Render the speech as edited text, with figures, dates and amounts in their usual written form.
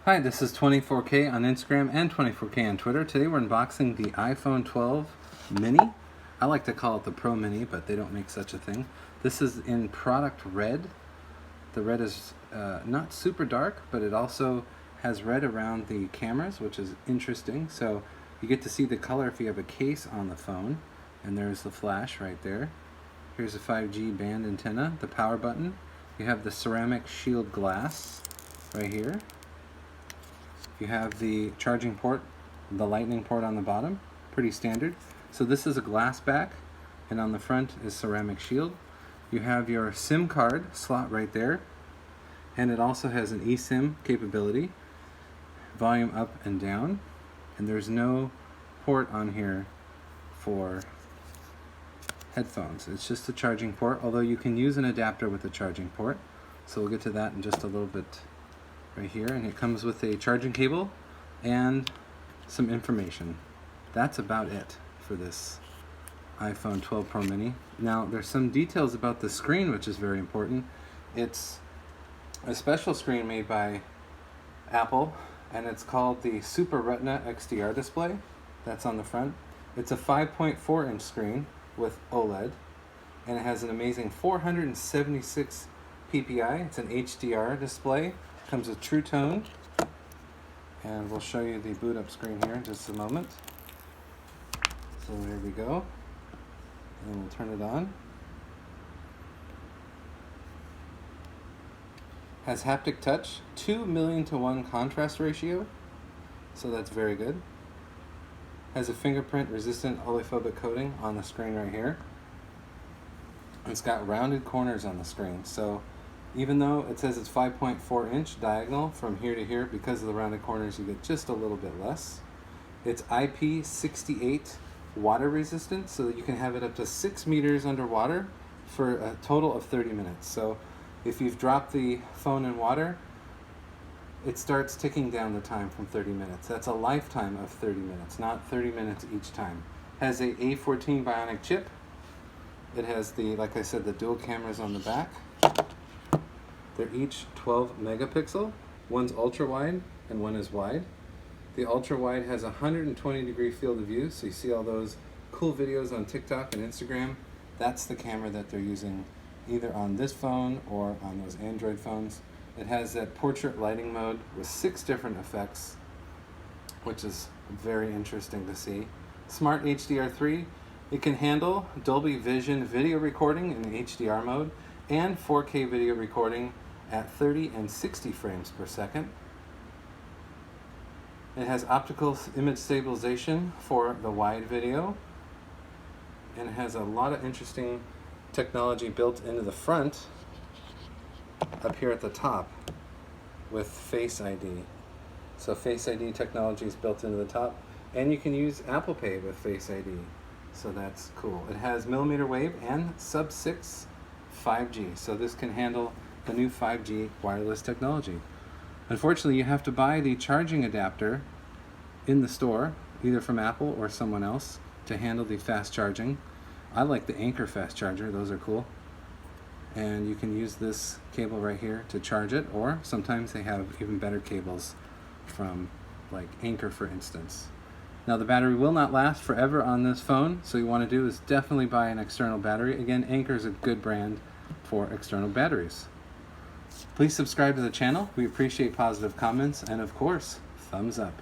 Hi, this is 24K on Instagram and 24K on Twitter. Today we're unboxing the iPhone 12 mini. I like to call it the Pro Mini, but they don't make such a thing. This is in product red. The red is not super dark, but it also has red around the cameras, which is interesting. So you get to see the color if you have a case on the phone. And there's the flash right there. Here's a 5G band antenna, the power button. You have the ceramic shield glass right here. You have the charging port, the lightning port on the bottom, pretty standard. So this is a glass back, and on the front is ceramic shield. You have your SIM card slot right there, and it also has an eSIM capability, volume up and down, and there's no port on here for headphones. It's just a charging port, although you can use an adapter with a charging port. So we'll get to that in just a little bit right here. And it comes with a charging cable and some information. That's about it for this iPhone 12 Pro Mini. Now there's some details about the screen which is very important. It's a special screen made by Apple, and it's called the Super Retina XDR display. That's on the front. It's a 5.4 inch screen with OLED, and it has an amazing 476 ppi. It's an HDR display. Comes with True Tone, and we'll show you the boot up screen here in just a moment. So there we go, and we'll turn it on. Has haptic touch, 2,000,000:1 contrast ratio, so that's very good. Has a fingerprint resistant oleophobic coating on the screen right here. It's got rounded corners on the screen, so even though it says it's 5.4 inch diagonal from here to here, because of the rounded corners you get just a little bit less. It's IP68 water resistant, so that you can have it up to 6 meters underwater for a total of 30 minutes. So if you've dropped the phone in water, it starts ticking down the time from 30 minutes. That's a lifetime of 30 minutes, not 30 minutes each time. Has a A14 Bionic chip. It has the, like I said, the dual cameras on the back. They're each 12 megapixel. One's ultra wide and one is wide. The ultra wide has a 120-degree field of view, so you see all those cool videos on TikTok and Instagram. That's the camera that they're using either on this phone or on those Android phones. It has that portrait lighting mode with 6 different effects, which is very interesting to see. Smart HDR3. It can handle Dolby Vision video recording in HDR mode and 4K video recording at 30 and 60 frames per second. It has optical image stabilization for the wide video, and it has a lot of interesting technology built into the front up here at the top with Face ID. So Face ID technology is built into the top, and you can use Apple Pay with Face ID. So that's cool. It has mmWave and sub-6 5G, so this can handle the new 5G wireless technology. Unfortunately, you have to buy the charging adapter in the store, either from Apple or someone else, to handle the fast charging. I like the Anker fast charger, those are cool. And you can use this cable right here to charge it, or sometimes they have even better cables from like Anker, for instance. Now the battery will not last forever on this phone, so what you want to do is definitely buy an external battery. Again, Anker is a good brand for external batteries. Please subscribe to the channel. We appreciate positive comments, and of course, thumbs up.